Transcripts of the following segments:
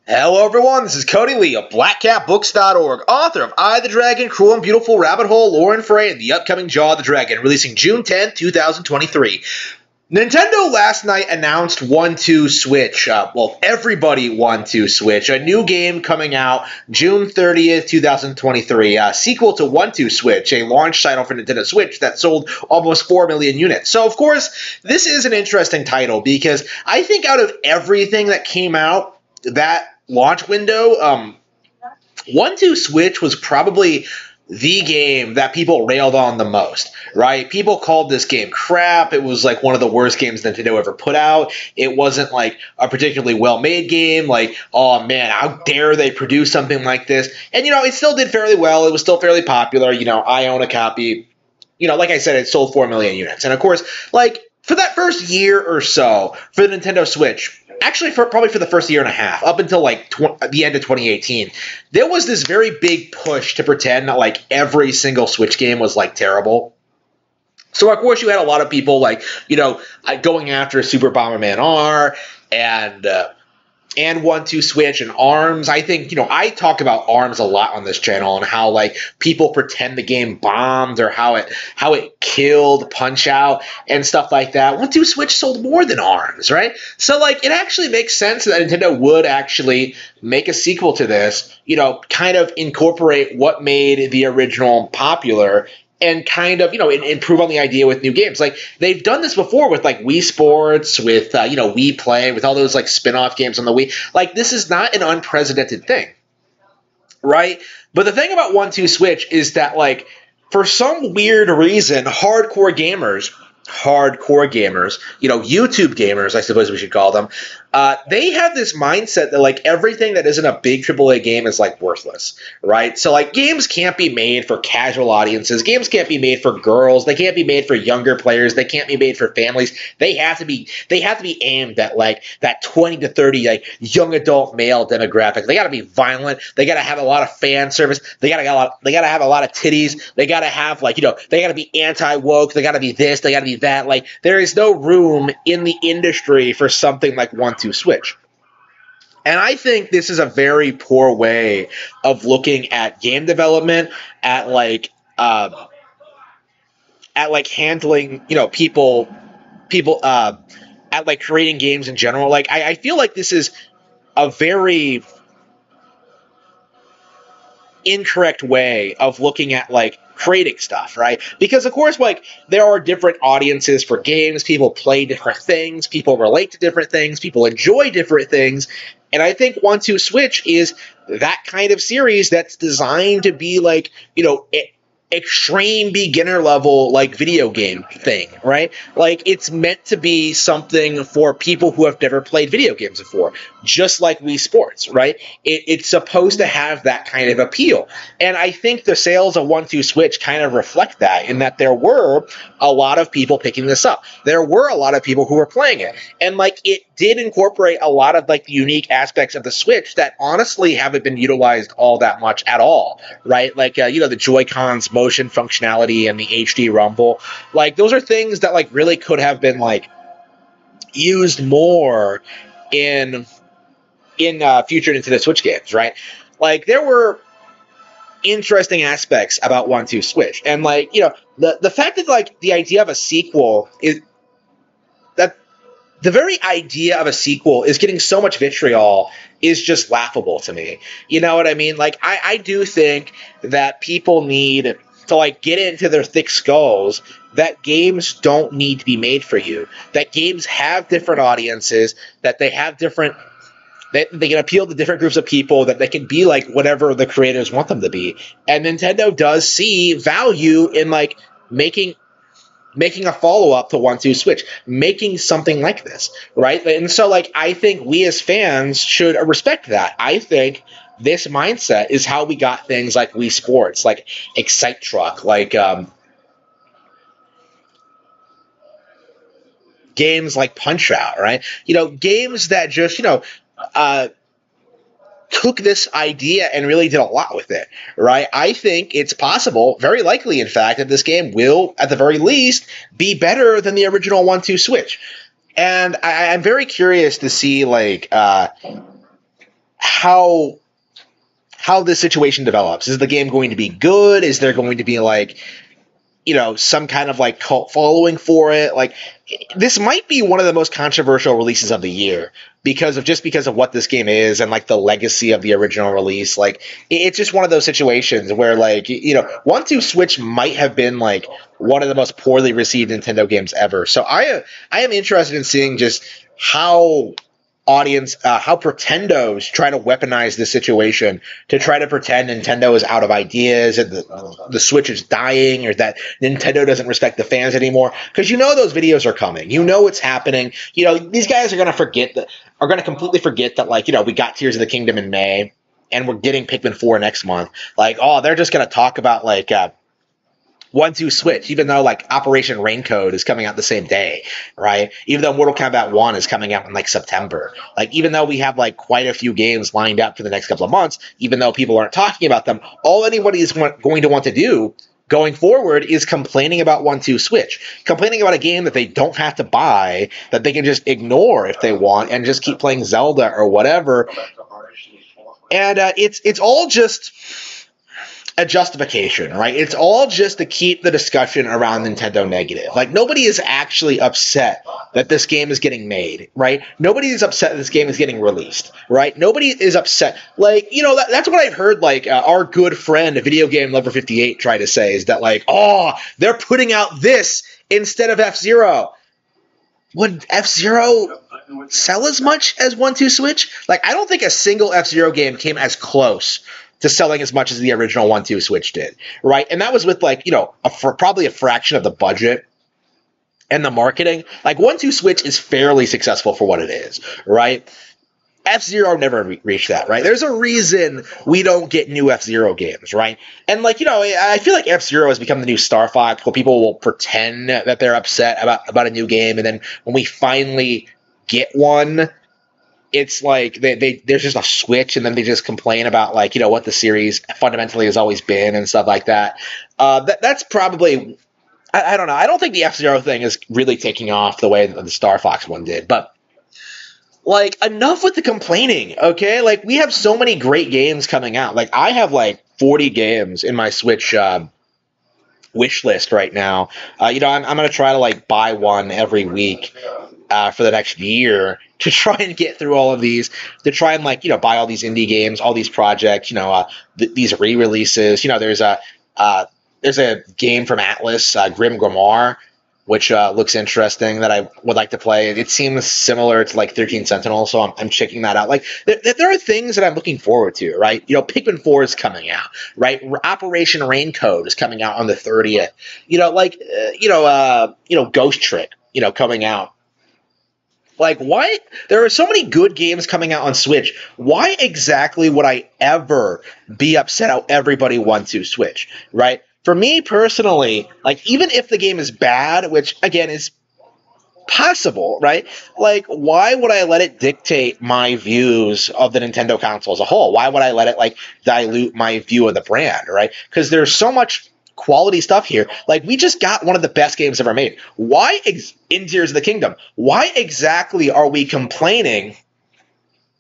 Hello everyone, this is Cody Lee of BlackCatBooks.org, author of I the Dragon, Cruel and Beautiful, Rabbit Hole, Lore and Fray, and the upcoming Jaw of the Dragon, releasing June 10th, 2023. Nintendo last night announced 1-2 Switch. Everybody 1-2 Switch. A new game coming out June 30th, 2023. A sequel to 1-2 Switch, a launch title for Nintendo Switch that sold almost 4 million units. So, of course, this is an interesting title because I think out of everything that came out that launch window, 1-2 Switch was probably the game that people railed on the most, right? People called this game crap. It was like one of the worst games Nintendo ever put out. It wasn't like a particularly well-made game. Like, oh man, how dare they produce something like this? And, it still did fairly well. It was still fairly popular. I own a copy. Like I said, it sold 4 million units. And of course, for that first year or so for the Nintendo Switch, actually probably for the first year and a half, up until the end of 2018, there was this very big push to pretend that every single Switch game was terrible. So of course you had a lot of people going after Super Bomberman R and 1-2 Switch and ARMS. I think, I talk about ARMS a lot on this channel and how, people pretend the game bombed or how it killed Punch-Out and stuff like that. 1-2 Switch sold more than ARMS, right? So, it actually makes sense that Nintendo would actually make a sequel to this, kind of incorporate what made the original popular and kind of, improve on the idea with new games. They've done this before with, Wii Sports, with, Wii Play, with all those, spin-off games on the Wii. This is not an unprecedented thing, right? But the thing about 1-2 Switch is that, for some weird reason, hardcore gamers, YouTube gamers, I suppose we should call them, they have this mindset that, everything that isn't a big AAA game is, worthless, right? So, games can't be made for casual audiences. Games can't be made for girls. They can't be made for younger players. They can't be made for families. They have to be aimed at, that 20 to 30, young adult male demographic. They got to be violent. They got to have a lot of fan service. They got to have a lot of titties. They got to have, they got to be anti-woke. They got to be this. They got to be that. There is no room in the industry for something like 1-2 Switch. And I think this is a very poor way of looking at game development, at handling, people at creating games in general. I feel like this is a very incorrect way of looking at creating stuff, right? Because of course, there are different audiences for games. People play different things. People relate to different things. People enjoy different things. And I think 1-2 Switch is that kind of series that's designed to be extreme beginner level video game thing, right? It's meant to be something for people who have never played video games before, just like Wii Sports, right? It's supposed to have that kind of appeal. And I think the sales of 1-2 Switch kind of reflect that, in that there were a lot of people picking this up. There were a lot of people who were playing it. And it did incorporate a lot of the unique aspects of the Switch that honestly haven't been utilized all that much at all, right? The Joy-Cons motion functionality and the HD rumble. Those are things that really could have been used more in future Nintendo Switch games, right? There were interesting aspects about 1-2 Switch. And the fact that the idea of a sequel is that the very idea of a sequel is getting so much vitriol is just laughable to me. You know what I mean? I do think that people need to get into their thick skulls that games don't need to be made for you, that games have different audiences, that they have different, they can appeal to different groups of people, that they can be whatever the creators want them to be. And Nintendo does see value in making a follow-up to 1-2 Switch, making something like this, right? And so I think we as fans should respect that. I think this mindset is how we got things like Wii Sports, Excite Truck, games like Punch-Out, right? Games that just, took this idea and really did a lot with it, right? I think it's possible, very likely, in fact, that this game will, at the very least, be better than the original 1-2 Switch. And I'm very curious to see, how this situation develops. Is the game going to be good? Is there going to be like, some kind of like cult following for it? Like, this might be one of the most controversial releases of the year because of what this game is and like the legacy of the original release. Like, it's just one of those situations where like, 1-2 Switch might have been like one of the most poorly received Nintendo games ever. So I am interested in seeing just how Pretendos try to weaponize this situation to try to pretend Nintendo is out of ideas and the Switch is dying, or that Nintendo doesn't respect the fans anymore. Because those videos are coming. It's happening. These guys are going to completely forget that, like, we got Tears of the Kingdom in May and we're getting Pikmin 4 next month. Like, they're just going to talk about like 1-2 Switch, even though like Operation Raincode is coming out the same day, right? Even though Mortal Kombat 1 is coming out in like September. Like, even though we have like quite a few games lined up for the next couple of months, even though people aren't talking about them, all anybody is going to want to do going forward is complaining about 1-2 Switch, complaining about a game that they don't have to buy, that they can just ignore if they want and just keep playing Zelda or whatever. And it's all just a justification, right? It's all just to keep the discussion around Nintendo negative. Like, nobody is actually upset that this game is getting made, right? Nobody is upset that this game is getting released, right? Nobody is upset. Like, that's what I've heard, like, our good friend, Video Game Lover 58, try to say, is that, like, they're putting out this instead of F-Zero. Would F-Zero sell as much as 1-2 Switch? Like, I don't think a single F-Zero game came as close to selling as much as the original 1-2 Switch did, right? And that was with like, probably a fraction of the budget and the marketing. Like, 1-2 Switch is fairly successful for what it is, right? F-Zero never reached that, right? There's a reason we don't get new F-Zero games, right? And like, I feel like F-Zero has become the new Star Fox, where people will pretend that they're upset about a new game, and then when we finally get one, it's like there's just a switch, and then they just complain about like, what the series fundamentally has always been and stuff like that. That's probably, I don't know. I don't think the F-Zero thing is really taking off the way that the Star Fox one did. But like, enough with the complaining, okay? Like, we have so many great games coming out. Like, I have like 40 games in my Switch wish list right now. I'm gonna try to like buy one every week for the next year to try and get through all of these, to try and like, buy all these indie games, all these projects, these re-releases. There's a game from Atlas, Grim Grimoire, which looks interesting, that I would like to play. It seems similar to like 13 Sentinels, so I'm checking that out. Like, there are things that I'm looking forward to, right? Pikmin 4 is coming out, right? Operation Raincode is coming out on the 30th. Ghost Trick, coming out. Like, why? There are so many good games coming out on Switch. Why exactly would I ever be upset how everybody 1-2 Switch, right? For me personally, like, even if the game is bad, which, again, is possible, right? Like, why would I let it dictate my views of the Nintendo console as a whole? Why would I let it, like, dilute my view of the brand, right? Because there's so much quality stuff here. Like, we just got one of the best games ever made. Why in Tears of the Kingdom? Why exactly are we complaining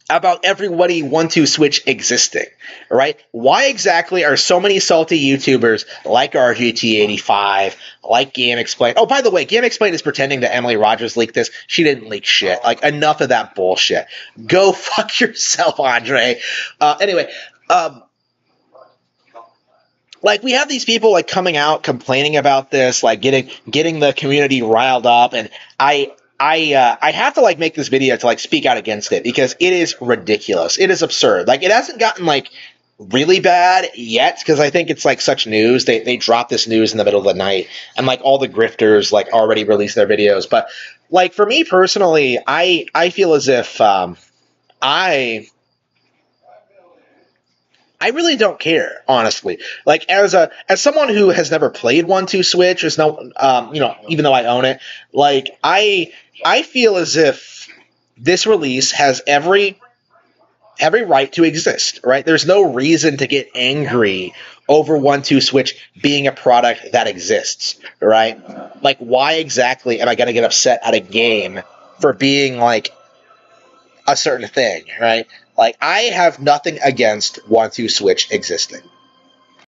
about everybody 1-2 Switch existing, right? Why exactly are so many salty YouTubers like RGT85, like GameXplain? Oh, by the way, GameXplain is pretending that Emily Rogers leaked this. She didn't leak shit. Like, enough of that bullshit. Go fuck yourself, Andre. Anyway, like, we have these people like coming out complaining about this, like getting the community riled up, and I have to like make this video to like speak out against it, because it is ridiculous. It is absurd. Like, it hasn't gotten like really bad yet, because I think it's like such news. They dropped this news in the middle of the night, and like all the grifters like already released their videos. But like, for me personally, I feel as if I really don't care, honestly. Like, as someone who has never played 1-2 Switch, there's no, even though I own it, like, I feel as if this release has every right to exist, right? There's no reason to get angry over 1-2 Switch being a product that exists, right? Like, why exactly am I going to get upset at a game for being, like, a certain thing, right? Like, I have nothing against 1-2 Switch existing.